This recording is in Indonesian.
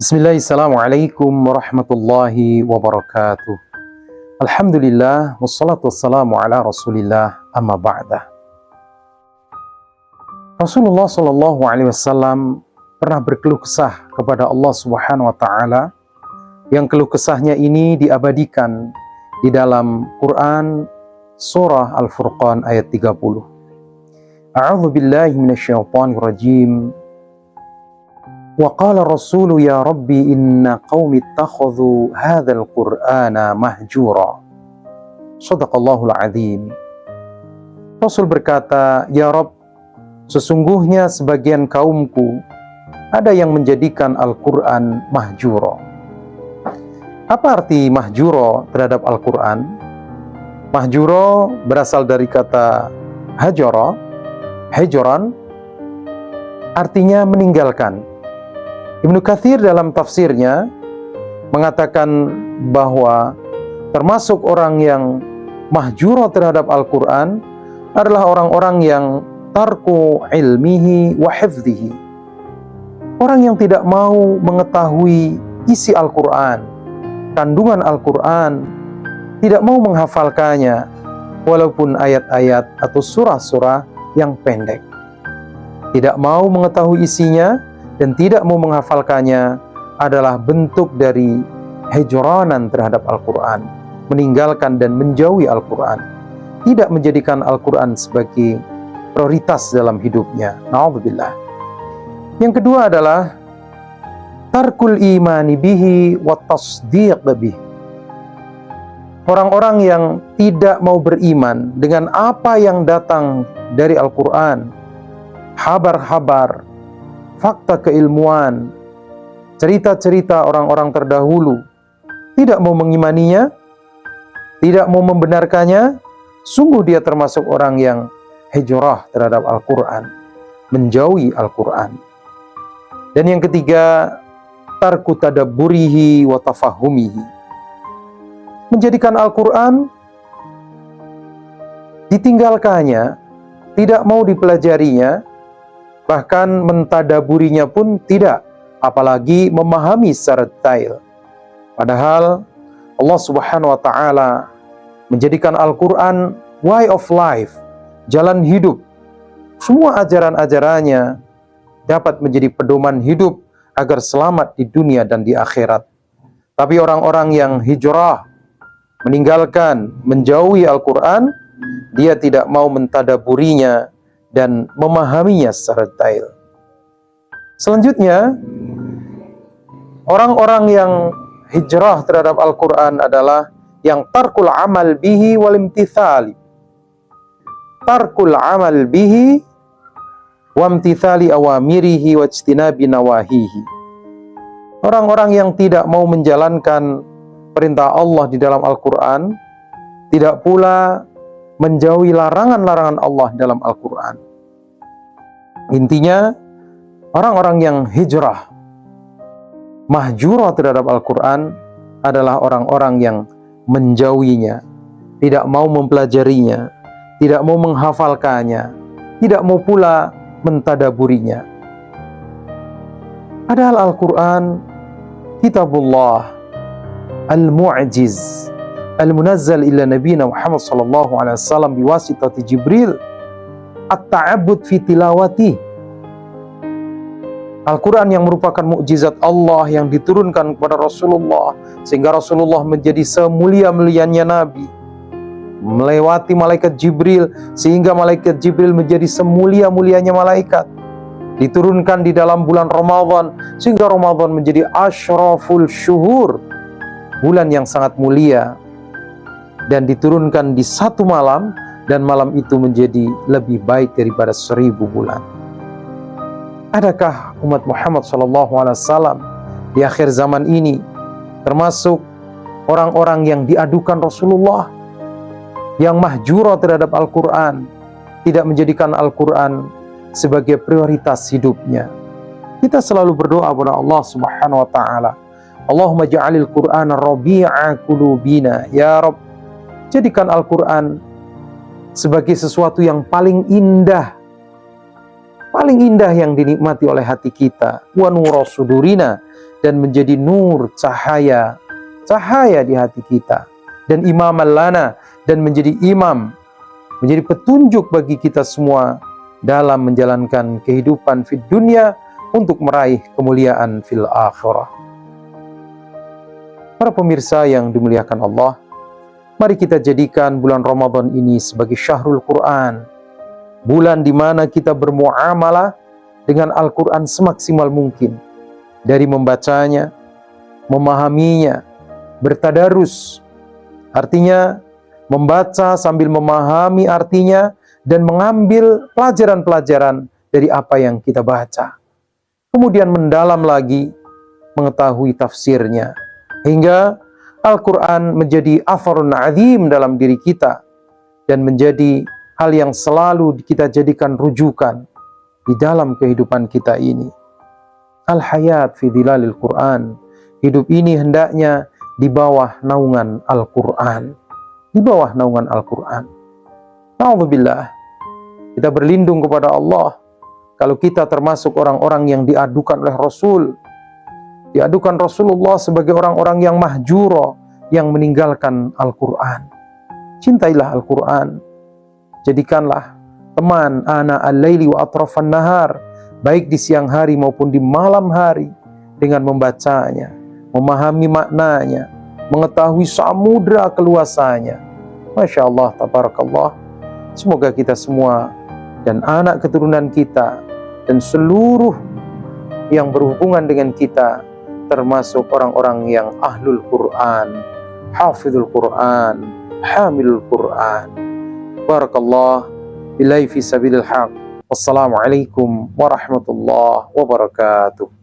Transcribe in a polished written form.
Bismillahirrahmanirrahim warahmatullahi wabarakatuh. Alhamdulillah wassalatu wassalamu ala Rasulillah amma ba'dah. Rasulullah sallallahu alaihi wasallam pernah berkeluh kesah kepada Allah Subhanahu wa taala, yang keluh kesahnya ini diabadikan di dalam Quran surah Al-Furqan ayat 30. A'udzu billahi minasyaitonir rajim. Wa qala rasulu ya rabbi inna qaumi ittakhadhu hadzal qur'ana mahjura. Shadaqallahul azim. Rasul berkata, ya Rabb, sesungguhnya sebagian kaumku ada yang menjadikan Al-Qur'an mahjura. Apa arti mahjura terhadap Al-Qur'an? Mahjura berasal dari kata hajara, hijran, artinya meninggalkan. Ibnu Katsir dalam tafsirnya mengatakan bahwa termasuk orang yang mahjura terhadap Al-Quran adalah orang-orang yang tarku ilmihi wa hifdhihi. Orang yang tidak mau mengetahui isi Al-Quran, kandungan Al-Quran, tidak mau menghafalkannya walaupun ayat-ayat atau surah-surah yang pendek. Tidak mau mengetahui isinya dan tidak mau menghafalkannya adalah bentuk dari hijranan terhadap Al-Quran, meninggalkan dan menjauhi Al-Quran, tidak menjadikan Al-Quran sebagai prioritas dalam hidupnya. Na'udzubillah. Yang kedua adalah tarkul imani bihi wa tasdiq bih. Orang-orang yang tidak mau beriman dengan apa yang datang dari Al-Quran, habar-habar, fakta keilmuan, cerita-cerita orang-orang terdahulu, tidak mau mengimaninya, tidak mau membenarkannya, sungguh dia termasuk orang yang hijrah terhadap Al-Quran, menjauhi Al-Quran. Dan yang ketiga, tarku tadabburihi wa tafahumihi. Menjadikan Al-Quran, ditinggalkannya, tidak mau dipelajarinya, bahkan mentadaburinya pun tidak, apalagi memahami secara detail. Padahal Allah Subhanahu wa taala menjadikan Al-Quran way of life, jalan hidup. Semua ajaran-ajarannya dapat menjadi pedoman hidup agar selamat di dunia dan di akhirat. Tapi orang-orang yang hijrah, meninggalkan, menjauhi Al-Quran, dia tidak mau mentadaburinya dan memahaminya secara detail. Selanjutnya, orang-orang yang hijrah terhadap Al-Quran adalah yang tarkul amal bihi wal imtithali. Tarkul amal bihi wa imtithali awamirihi wa ijtinabi nawahihi. Orang-orang yang tidak mau menjalankan perintah Allah di dalam Al-Quran, tidak pula menjauhi larangan-larangan Allah dalam Al-Quran. Intinya, orang-orang yang hijrah, mahjura terhadap Al-Quran adalah orang-orang yang menjauhinya, tidak mau mempelajarinya, tidak mau menghafalkannya, tidak mau pula mentadaburinya. Padahal Al-Quran, kitabullah, al-mu'jiz, al-munazzal ila nabiyina Muhammad sallallahu alaihi wasallam biwasitati Jibril, at-ta'abbud fi tilawati. Al-Quran yang merupakan mukjizat Allah yang diturunkan kepada Rasulullah, sehingga Rasulullah menjadi semulia-mulianya Nabi, melewati malaikat Jibril, sehingga malaikat Jibril menjadi semulia-mulianya malaikat, diturunkan di dalam bulan Ramadan, sehingga Ramadan menjadi asyraful syuhur, bulan yang sangat mulia, dan diturunkan di satu malam, dan malam itu menjadi lebih baik daripada 1000 bulan. Adakah umat Muhammad SAW di akhir zaman ini termasuk orang-orang yang diadukan Rasulullah, yang mahjura terhadap Al-Quran, tidak menjadikan Al-Quran sebagai prioritas hidupnya? Kita selalu berdoa kepada Allah Subhanahu wa taala, Allahumma ja'alil Qur'ana rabi'a qulubina, ya Rabb, jadikan Al-Quran sebagai sesuatu yang paling indah yang dinikmati oleh hati kita. Wa nura sudurina, dan menjadi nur, cahaya di hati kita, dan imaman lana, dan menjadi imam, menjadi petunjuk bagi kita semua dalam menjalankan kehidupan fid dunia untuk meraih kemuliaan fil akhirah. Para pemirsa yang dimuliakan Allah, mari kita jadikan bulan Ramadan ini sebagai syahrul Quran, bulan di mana kita bermuamalah dengan Al-Quran semaksimal mungkin, dari membacanya, memahaminya, bertadarus, artinya membaca sambil memahami artinya dan mengambil pelajaran-pelajaran dari apa yang kita baca. Kemudian mendalam lagi, mengetahui tafsirnya, hingga Al-Quran menjadi atharun azim dalam diri kita dan menjadi hal yang selalu kita jadikan rujukan di dalam kehidupan kita ini. Al-hayat fi dhilalil Quran. Hidup ini hendaknya di bawah naungan Al-Quran. Di bawah naungan Al-Quran. Na'udzubillah. Kita berlindung kepada Allah kalau kita termasuk orang-orang yang diadukan oleh Rasul. Diadukan Rasulullah sebagai orang-orang yang mahjuro, yang meninggalkan Al-Quran. Cintailah Al-Quran. Jadikanlah teman ana al-laili wa atrafan nahar, baik di siang hari maupun di malam hari, dengan membacanya, memahami maknanya, mengetahui samudra keluasannya. Masya Allah, tabarakallah. Semoga kita semua dan anak keturunan kita dan seluruh yang berhubungan dengan kita termasuk orang-orang yang ahlul Quran, hafizul Quran, hamilul Quran. Barakallah billahi fi sabilil haq. Wassalamualaikum warahmatullahi wabarakatuh.